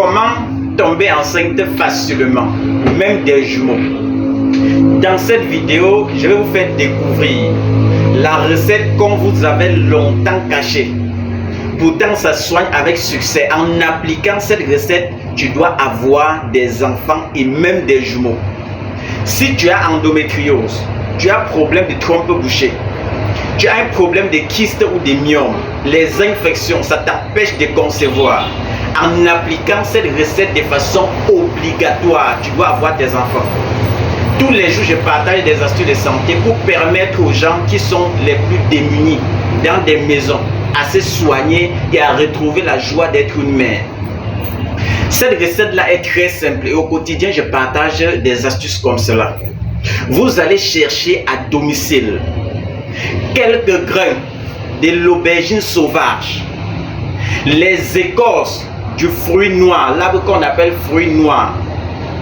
Comment tomber enceinte facilement, même des jumeaux? Dans cette vidéo, je vais vous faire découvrir la recette qu'on vous avait longtemps cachée. Pourtant, ça soigne avec succès. En appliquant cette recette, tu dois avoir des enfants et même des jumeaux. Si tu as endométriose, tu as problème de trompe bouchée, tu as un problème de kyste ou de myome, les infections, ça t'empêche de concevoir. En appliquant cette recette de façon obligatoire, tu dois avoir tes enfants. Tous les jours, je partage des astuces de santé pour permettre aux gens qui sont les plus démunis dans des maisons à se soigner et à retrouver la joie d'être une mère. Cette recette-là est très simple et au quotidien, je partage des astuces comme cela. Vous allez chercher à domicile quelques grains de l'aubergine sauvage, les écorces du fruit noir, l'arbre qu'on appelle fruit noir.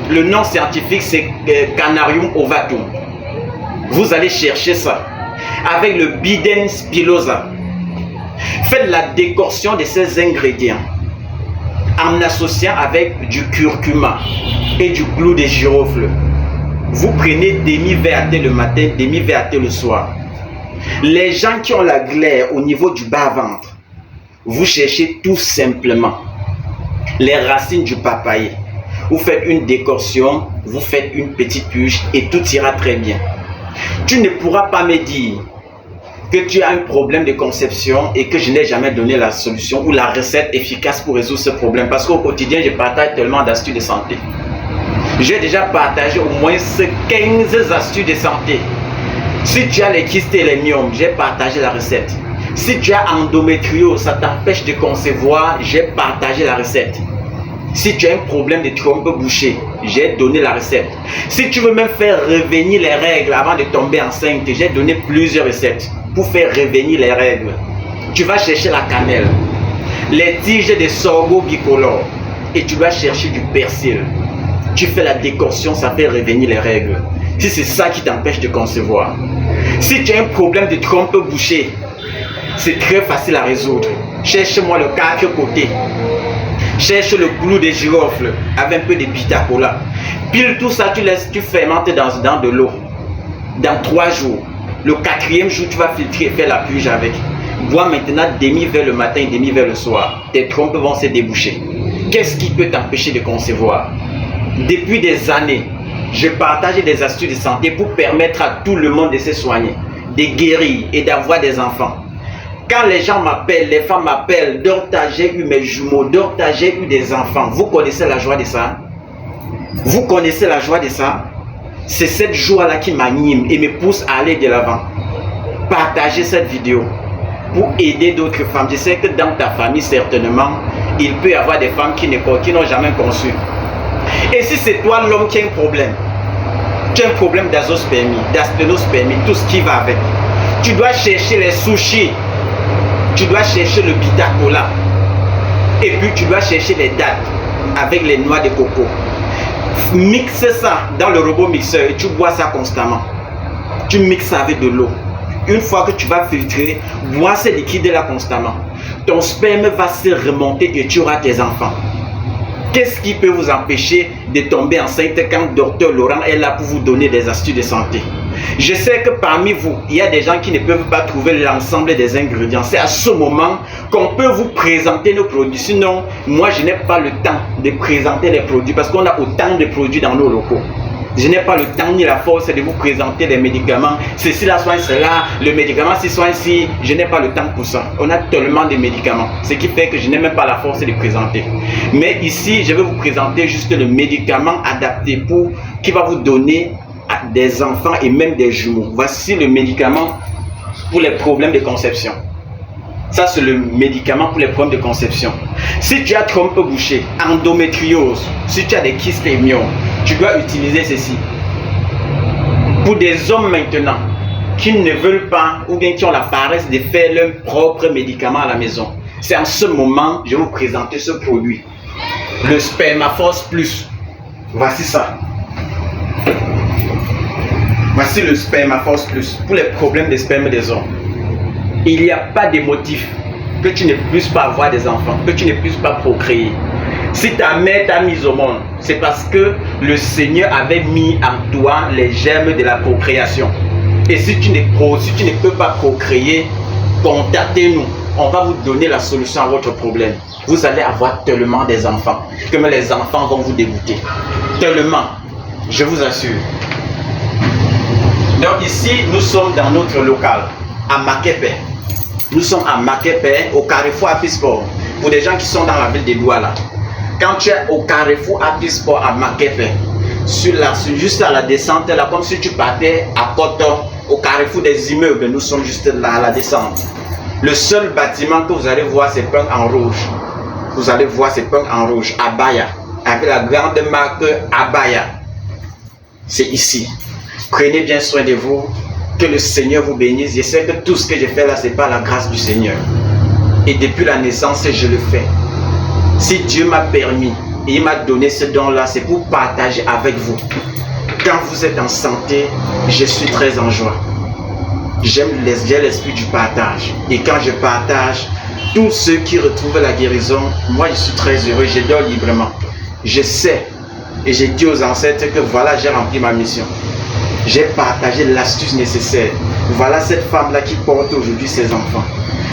Le nom scientifique c'est Canarium ovatum. Vous allez chercher ça avec le Biden spilosa. Faites la décoction de ces ingrédients en associant avec du curcuma et du clou de girofle. Vous prenez demi-verre à thé le matin, demi-verre à thé le soir. Les gens qui ont la glaire au niveau du bas-ventre, vous cherchez tout simplement les racines du papayer. Vous faites une décoction, vous faites une petite purge et tout ira très bien. Tu ne pourras pas me dire que tu as un problème de conception et que je n'ai jamais donné la solution ou la recette efficace pour résoudre ce problème. Parce qu'au quotidien, je partage tellement d'astuces de santé. J'ai déjà partagé au moins 15 astuces de santé. Si tu as les kystes et les myomes, j'ai partagé la recette. Si tu as endométriose, ça t'empêche de concevoir, j'ai partagé la recette. Si tu as un problème de trompe bouchée, j'ai donné la recette. Si tu veux même faire revenir les règles avant de tomber enceinte, j'ai donné plusieurs recettes pour faire revenir les règles. Tu vas chercher la cannelle, les tiges de sorgho bicolore et tu vas chercher du persil. Tu fais la décoction, ça fait revenir les règles. Si c'est ça qui t'empêche de concevoir. Si tu as un problème de trompe bouchée, c'est très facile à résoudre. Cherche-moi le 4 côtés. Cherche le clou de girofle avec un peu de pitacola. Pile tout ça, tu fermentes dans de l'eau. Dans 3 jours. Le 4e jour, tu vas filtrer et faire la purge avec. Bois maintenant demi-verre le matin et demi-verre le soir. Tes trompes vont se déboucher. Qu'est-ce qui peut t'empêcher de concevoir? Depuis des années, je partage des astuces de santé pour permettre à tout le monde de se soigner, de guérir et d'avoir des enfants. Quand les gens m'appellent, les femmes m'appellent, Docteur, j'ai eu mes jumeaux, Docteur, j'ai eu des enfants. Vous connaissez la joie de ça? Vous connaissez la joie de ça? C'est cette joie-là qui m'anime et me pousse à aller de l'avant. Partagez cette vidéo pour aider d'autres femmes. Je sais que dans ta famille, certainement, il peut y avoir des femmes qui n'ont jamais conçu. Et si c'est toi l'homme qui a un problème, tu as un problème d'azospermie, d'asténospermie, tout ce qui va avec, tu dois chercher les sushis, tu dois chercher le pitacola, et puis tu dois chercher les dattes avec les noix de coco. Mixe ça dans le robot mixeur et tu bois ça constamment. Tu mixes ça avec de l'eau. Une fois que tu vas filtrer, bois ce liquide-là constamment. Ton sperme va se remonter et tu auras tes enfants. Qu'est-ce qui peut vous empêcher de tomber enceinte quand Dr Laurent est là pour vous donner des astuces de santé? Je sais que parmi vous, il y a des gens qui ne peuvent pas trouver l'ensemble des ingrédients. C'est à ce moment qu'on peut vous présenter nos produits. Sinon, moi, je n'ai pas le temps de présenter les produits parce qu'on a autant de produits dans nos locaux. Je n'ai pas le temps ni la force de vous présenter des médicaments. Ceci là soigne cela, le médicament ci soigne ci. Je n'ai pas le temps pour ça. On a tellement de médicaments. Ce qui fait que je n'ai même pas la force de les présenter. Mais ici, je vais vous présenter juste le médicament adapté qui va vous donner des enfants et même des jumeaux. Voici le médicament pour les problèmes de conception. Ça, c'est le médicament pour les problèmes de conception. Si tu as trompe bouchée, endométriose, si tu as des kystes et myomes, tu dois utiliser ceci. Pour des hommes maintenant qui ne veulent pas ou bien qui ont la paresse de faire leur propre médicament à la maison, c'est en ce moment que je vais vous présenter ce produit. Le Spermaforce Plus. Voici ça. Voici le Spermaforce Plus pour les problèmes de sperme des hommes. Il n'y a pas de motif que tu ne puisses pas avoir des enfants, que tu ne puisses pas procréer. Si ta mère t'a mise au monde, c'est parce que le Seigneur avait mis en toi les germes de la procréation. Et si tu ne peux pas procréer, contactez-nous. On va vous donner la solution à votre problème. Vous allez avoir tellement des enfants que même les enfants vont vous dégoûter. Tellement, je vous assure. Donc ici, nous sommes dans notre local, à Makepe. Nous sommes à Makepe, au carrefour Apisport. Pour des gens qui sont dans la ville de Douala. Quand tu es au carrefour Apisport à Makepe, juste à la descente, là, comme si tu partais à Koto, au carrefour des immeubles, nous sommes juste là à la descente. Le seul bâtiment que vous allez voir, c'est peint en rouge. Vous allez voir, c'est peint en rouge, Abaya, avec la grande marque Abaya. C'est ici. Prenez bien soin de vous, que le Seigneur vous bénisse. Je sais que tout ce que je fais là, c'est par la grâce du Seigneur. Et depuis la naissance, je le fais. Si Dieu m'a permis et il m'a donné ce don-là, c'est pour partager avec vous. Quand vous êtes en santé, je suis très en joie. J'ai l'esprit du partage. Et quand je partage, tous ceux qui retrouvent la guérison, moi je suis très heureux, je dors librement. Je sais et j'ai dit aux ancêtres que voilà, j'ai rempli ma mission. J'ai partagé l'astuce nécessaire. Voilà cette femme-là qui porte aujourd'hui ses enfants.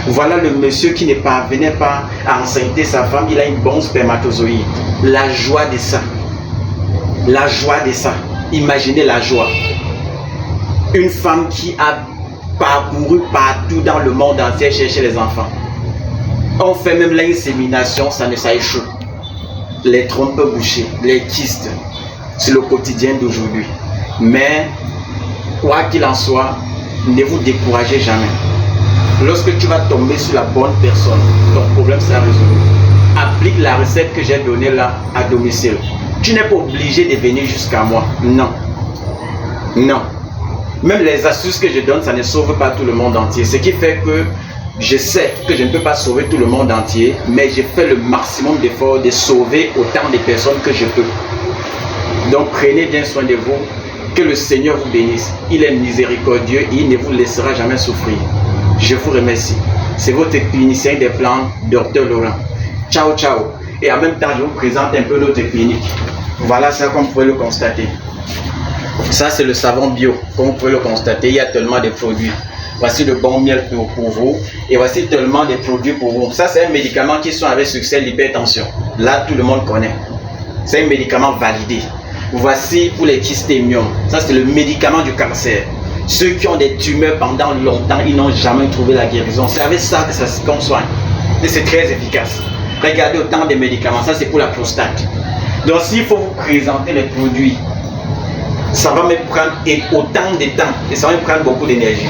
Voilà le monsieur qui ne parvenait pas à enceinte sa femme, il a une bonne spermatozoïde. La joie de ça. La joie de ça. Imaginez la joie. Une femme qui a parcouru partout dans le monde entier chercher les enfants. On fait même l'insémination, ça échoue. Les trompes bouchées, les kystes, c'est le quotidien d'aujourd'hui. Mais, quoi qu'il en soit, ne vous découragez jamais. Lorsque tu vas tomber sur la bonne personne, ton problème sera résolu. Applique la recette que j'ai donnée là à domicile. Tu n'es pas obligé de venir jusqu'à moi. Non. Non. Même les astuces que je donne, ça ne sauve pas tout le monde entier. Ce qui fait que je sais que je ne peux pas sauver tout le monde entier, mais je fais le maximum d'efforts de sauver autant de personnes que je peux. Donc prenez bien soin de vous, que le Seigneur vous bénisse. Il est miséricordieux et il ne vous laissera jamais souffrir. Je vous remercie. C'est votre clinicien des plantes, Dr Laurent. Ciao, ciao. Et en même temps, je vous présente un peu notre clinique. Voilà ça comme vous pouvez le constater. Ça, c'est le savon bio. Comme vous pouvez le constater, il y a tellement de produits. Voici le bon miel pour vous. Et voici tellement de produits pour vous. Ça, c'est un médicament qui sont avec succès l'hypertension. Là, tout le monde connaît. C'est un médicament validé. Voici pour les kystémiums. Ça, c'est le médicament du cancer. Ceux qui ont des tumeurs pendant longtemps, ils n'ont jamais trouvé la guérison. C'est avec ça que ça se soigne. Et c'est très efficace. Regardez autant de médicaments. Ça, c'est pour la prostate. Donc, s'il faut vous présenter les produits, ça va me prendre autant de temps et ça va me prendre beaucoup d'énergie.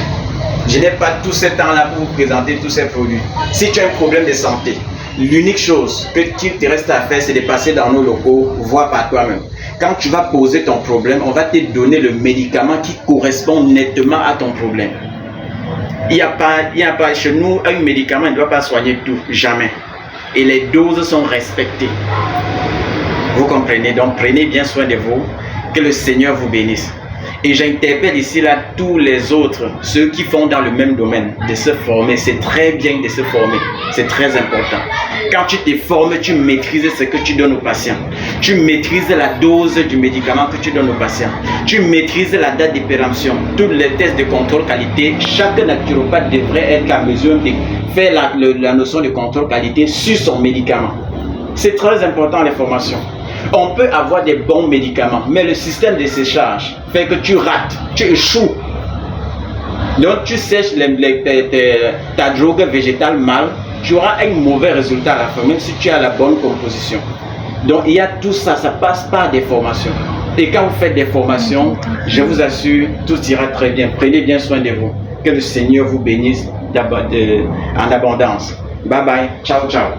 Je n'ai pas tout ce temps-là pour vous présenter tous ces produits. Si tu as un problème de santé, l'unique chose qu'il te reste à faire, c'est de passer dans nos locaux, voir par toi-même. Quand tu vas poser ton problème, on va te donner le médicament qui correspond nettement à ton problème. Il n'y a pas chez nous, un médicament ne doit pas soigner tout, jamais. Et les doses sont respectées. Vous comprenez? Donc prenez bien soin de vous. Que le Seigneur vous bénisse. Et j'interpelle ici là tous les autres, ceux qui font dans le même domaine, de se former. C'est très bien de se former. C'est très important. Quand tu te formes, tu maîtrises ce que tu donnes aux patients. Tu maîtrises la dose du médicament que tu donnes aux patients. Tu maîtrises la date de péremption. Tous les tests de contrôle qualité, chaque naturopathe devrait être à mesure de faire la notion de contrôle qualité sur son médicament. C'est très important les formations. On peut avoir des bons médicaments, mais le système de séchage fait que tu rates, tu échoues. Donc tu sèches ta drogue végétale mal, tu auras un mauvais résultat à la fin, même si tu as la bonne composition. Donc il y a tout ça, ça passe par des formations. Et quand vous faites des formations, je vous assure, tout ira très bien. Prenez bien soin de vous. Que le Seigneur vous bénisse en abondance. Bye bye, ciao ciao.